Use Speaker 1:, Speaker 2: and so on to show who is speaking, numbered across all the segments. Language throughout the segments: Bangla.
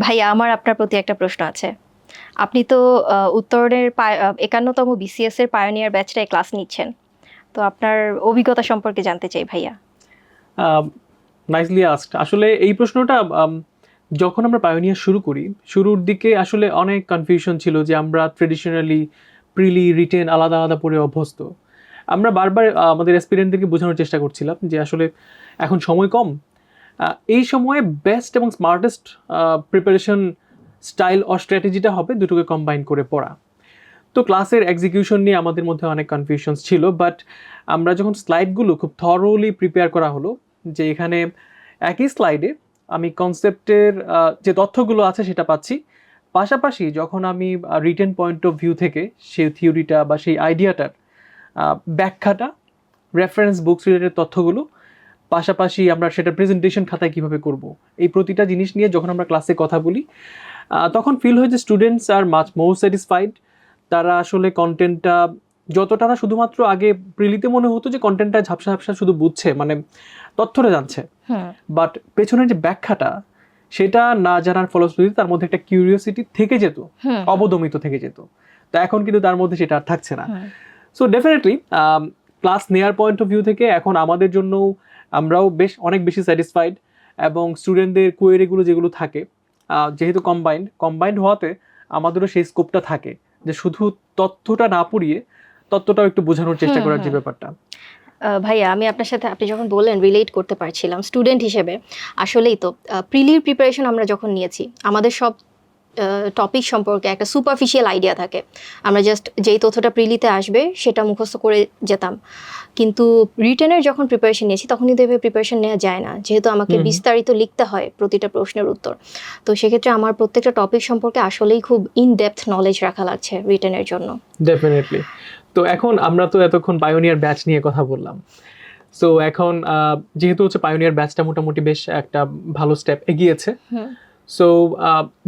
Speaker 1: ভাইয়া, আমার আপনার প্রতি একটা প্রশ্ন আছে। আপনি তো উত্তরণের 51তম বিসিএস এর পায়োনিয়ার ব্যাচটায় ক্লাস নিচ্ছেন। তো আপনার অভিজ্ঞতা সম্পর্কে জানতে চাই ভাইয়া।
Speaker 2: Nicely asked. আসলে এই প্রশ্নটা যখন আমরা পায়োনিয়ার শুরু করি, শুরুর দিকে আসলে অনেক কনফিউশন ছিল যে আমরা ট্রেডিশনালি প্রিলি রিটেন আলাদা আলাদা পড়ে অভ্যস্ত। আমরা বারবার আমাদের এক্সপিরিয়েন্সদেরকে বোঝানোর চেষ্টা করছিলাম যে আসলে এখন সময় কম, এই সময়ে বেস্ট এবং স্মার্টেস্ট প্রিপারেশন স্টাইল ও স্ট্র্যাটেজিটা হবে দুটোকে কম্বাইন করে পড়া। তো ক্লাসের এক্সিকিউশন নিয়ে আমাদের মধ্যে অনেক কনফিউশনস ছিল, বাট আমরা যখন স্লাইডগুলো খুব থরোলি প্রিপেয়ার করা হলো, যে এখানে একই স্লাইডে আমি কনসেপ্টের যে তথ্যগুলো আছে সেটা পাচ্ছি, পাশাপাশি যখন আমি রিটেন পয়েন্ট অফ ভিউ থেকে সেই থিওরিটা বা সেই আইডিয়াটার ব্যাখ্যাটা, রেফারেন্স বুকস রিলেটেড তথ্যগুলো, পাশাপাশি আমরা সেটা প্রেজেন্টেশন খাতায় কীভাবে করব, এই প্রতিটা জিনিস নিয়ে যখন আমরা ক্লাসে কথা বলি, তখন ফিল হয় যে students are much more satisfied. তারা আসলে কন্টেন্টটা যতটা না শুধুমাত্র আগে প্রিলিতে মনে হতো যে কন্টেন্টটা ঝাপসা ঝাপসা শুধু বুঝছে, মানে তথ্যটা জানছে, বাট পেছনের যে ব্যাখ্যাটা সেটা না জানার ফলশ্রুতিতে তার মধ্যে একটা কিউরিওসিটি থেকে যেত, অবদমিত থেকে যেত। তো এখন কিন্তু তার মধ্যে সেটা আর থাকছে না। সো ডেফিনেটলি ক্লাস নেয়ার পয়েন্ট অফ ভিউ থেকে এখন আমাদের জন্য আমরাও অনেক বেশি স্যাটিসফাইড, এবং স্টুডেন্টদের কোয়েরিগুলো যেগুলো থাকে, যেহেতু কম্বাইন্ড হওয়াতে আমাদেরও সেই স্কোপটা থাকে যে শুধু তথ্যটা না পড়িয়ে তথ্যটাও একটু বোঝানোর চেষ্টা করার যে ব্যাপারটা।
Speaker 1: ভাইয়া, আমি আপনার সাথে, আপনি যখন বললেন, রিলেট করতে পারছিলাম স্টুডেন্ট হিসেবে। আসলেই তো প্রিলির প্রিপারেশন আমরা যখন নিয়েছি, আমাদের সব টপিক সম্পর্কে একটা সুপারফিশিয়াল আইডিয়া থাকে। আমরা জাস্ট যেই তথ্যটা প্রিলিতে আসবে সেটা মুখস্থ করে যেতাম। কিন্তু রিটেনের যখন প্রিপারেশন নিয়েছি তখন কিন্তু এভাবে প্রিপারেশন নেওয়া যায় না, যেহেতু আমাকে বিস্তারিত লিখতে হয় প্রতিটা প্রশ্নের উত্তর। তো সেক্ষেত্রে আমার প্রত্যেকটা টপিক সম্পর্কে আসলেই খুব ইন ডেপথ নলেজ রাখা লাগছে রিটেনের জন্য।
Speaker 2: ডেফিনেটলি। তো এখন আমরা তো এতক্ষণ পায়োনিয়ার ব্যাচ নিয়ে কথা বললাম। সো এখন যেহেতু হচ্ছে পায়োনিয়ার ব্যাচটা মোটামুটি বেশ একটা ভালো স্টেপ এগিয়েছে, সো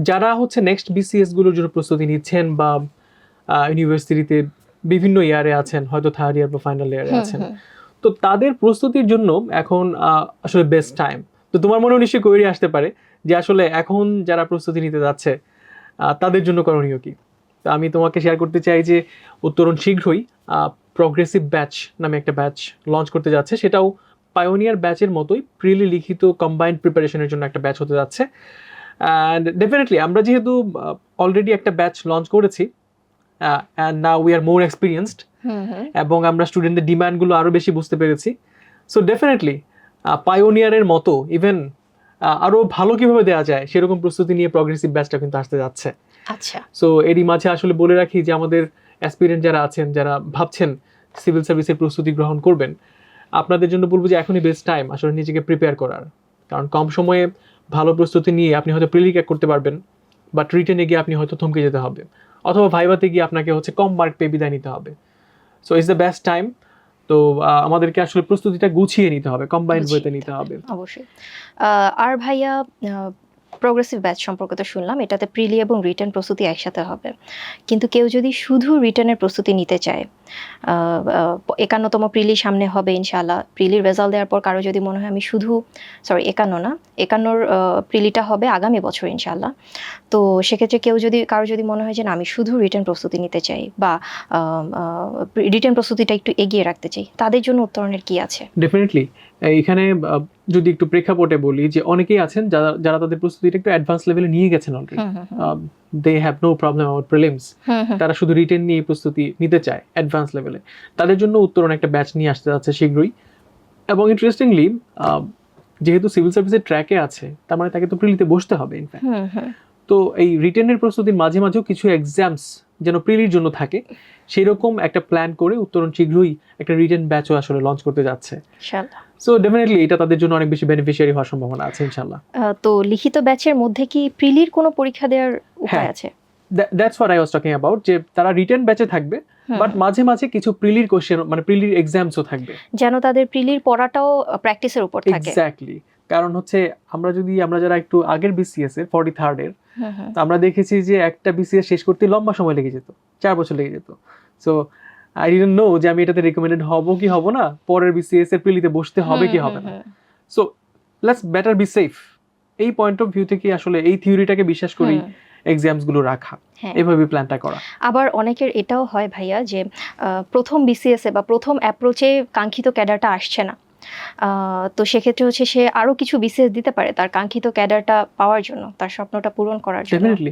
Speaker 2: যারা হচ্ছে নেক্সট বিসিএস গুলোর জন্য প্রস্তুতি নিচ্ছেন বা ইউনিভার্সিটিতে বিভিন্ন ইয়ারে আছেন, হয়তো থার্ড ইয়ার বা ফাইনাল ইয়ারে আছেন, তো তাদের প্রস্তুতির জন্য এখন আসলে বেস্ট টাইম। তো তোমার মনেও নিশ্চয়ই কোয়েরি আসতে পারে যে আসলে এখন যারা প্রস্তুতি নিতে যাচ্ছে তাদের জন্য করণীয় কি। তো আমি তোমাকে শেয়ার করতে চাই যে উত্তরণ শীঘ্রই প্রগ্রেসিভ ব্যাচ নামে একটা ব্যাচ লঞ্চ করতে যাচ্ছে। সেটাও পায়োনিয়ার ব্যাচের মতোই প্রিলি লিখিত কম্বাইন্ড প্রিপারেশনের জন্য একটা ব্যাচ হতে যাচ্ছে। অ্যান্ড ডেফিনেটলি আমরা যেহেতু অলরেডি একটা ব্যাচ লঞ্চ করেছি, and now we are more experienced, এবং আমরা স্টুডেন্টদের ডিমান্ডগুলো আরও বেশি বুঝতে পেরেছি। সো ডেফিনেটলি পায়োনিয়ারের মতো ইভেন আরও ভালো কীভাবে দেওয়া যায় সেরকম প্রস্তুতি নিয়ে প্রগ্রেসিভ ব্যাচটা কিন্তু আসতে যাচ্ছে।
Speaker 1: আচ্ছা।
Speaker 2: সো এরই মাঝে আসলে বলে রাখি যে আমাদের অ্যাসপিরেন্ট যারা আছেন, যারা ভাবছেন সিভিল সার্ভিসের প্রস্তুতি গ্রহণ করবেন, আপনাদের জন্য বলবো যে এখনই বেস্ট টাইম আসলে নিজেকে প্রিপেয়ার করার। কারণ কম সময়ে ভালো প্রস্তুতি নিয়ে আপনি হয়তো প্রিলি ক্র্যাক করতে পারবেন, বাট রিটেনে গিয়ে আপনি হয়তো থমকে যেতে হবে, অথবা ভাইভাতে গিয়ে আপনাকে হচ্ছে কম মার্ক পেয়ে বিদায় নিতে হবে। So it's the best time. তো আমাদেরকে আসলে প্রস্তুতিটা গুছিয়ে নিতে হবে, কম্বাইন্ড ওয়েতে নিতে হবে
Speaker 1: অবশ্যই। আর ভাইয়া, প্রোগ্রেসিভ ব্যাচ সম্পর্কে তো শুনলাম, এটাতে প্রিলি এবং রিটেন প্রস্তুতি একসাথে হবে। কিন্তু কেউ যদি শুধু রিটেনের প্রস্তুতি নিতে চায়, 51তম প্রিলি সামনে হবে ইনশাআল্লাহ। প্রিলির রেজাল্ট দেওয়ার পর কারো যদি মনে হয় আমি শুধু, 51র প্রিলিটা হবে আগামী বছর ইনশাআল্লাহ। তো সেক্ষেত্রে কারো যদি মনে হয় যে না, আমি শুধু রিটেন প্রস্তুতি নিতে চাই বা রিটেন প্রস্তুতিটা একটু এগিয়ে রাখতে চাই, তাদের জন্য উত্তরণের কি আছে?
Speaker 2: ডেফিনেটলি। এখানে যদি একটু প্রেক্ষাপটে বলি যে অনেকেই আছেন যারা তাদের প্রস্তুতিটা একটু অ্যাডভান্স লেভেলে নিয়ে গেছেন already, they have no problem about prelims, তারা শুধু রিটেন নিয়ে প্রস্তুতি নিতে চায় অ্যাডভান্স লেভেলে, তাদের জন্য উত্তরণ একটা ব্যাচ নিয়ে আসতে যাচ্ছে শীঘ্রই। এবং ইন্টারেস্টিংলি, যেহেতু সিভিল সার্ভিসের ট্র্যাকে আছে, তার মানে তাকে তো প্রিলিতে বসতে হবে ইনফ্যাক্ট। তো এই রিটেনের প্রস্তুতির মাঝে মাঝেও কিছু এক্সামস যেন প্রিলির জন্য থাকে, সেরকম একটা প্ল্যান করে উত্তরণ শীঘ্রই একটা রিটেন ব্যাচও আসলে লঞ্চ করতে যাচ্ছে। সো ডেফিনেটলি এটা তাদের জন্য অনেক বেশি বেনিফিশিয়ারি হওয়ার সম্ভাবনা আছে ইনশাআল্লাহ।
Speaker 1: তো লিখিত ব্যাচের মধ্যে কি প্রিলির কোনো পরীক্ষা দেওয়ার উপায় আছে?
Speaker 2: That's what I was talking about, যে তারা রিটেন ব্যাচে থাকবে, বাট মাঝে মাঝে কিছু প্রিলির কোশ্চেন, মানে প্রিলির এক্সামসও থাকবে,
Speaker 1: যেন তাদের প্রিলির পড়াটাও প্র্যাকটিসের উপর থাকে।
Speaker 2: এক্স্যাক্টলি। কারণ হচ্ছে আমরা যারা একটু আগের বিসিএস এর 43rd এর, তো আমরা দেখেছি যে একটা বিসিএস শেষ করতে লম্বা সময় লেগে যেত, 4 বছর লেগে যেত। সো আই ডিডন্ট নো যে আমি এটাতে রেকমেন্ডেড হব কি হব না, পরের বিসিএস এর প্রিলিতে বসতে হবে কি হবে না। So let's better be safe, এই পয়েন্ট অফ ভিউ থেকে আসলে এই থিওরিটাকে বিশ্বাস করি
Speaker 1: হুম,
Speaker 2: এক্সামস গুলো রাখা,
Speaker 1: হ্যাঁ।
Speaker 2: এভাবে প্ল্যানটা করা।
Speaker 1: আবার অনেকের এটাও হয় ভাইয়া যে প্রথম বিসিএসে বা প্রথম অ্যাপ্রোচে কাঙ্ক্ষিত ক্যাডারটা আসছে না। তো সেক্ষেত্রে হচ্ছে সে আরো কিছু বিসিএস দিতে পারে তার কাঙ্ক্ষিত ক্যাডারটা পাওয়ার জন্য, তার স্বপ্নটা পূরণ করার জন্য।
Speaker 2: ডেফিনেটলি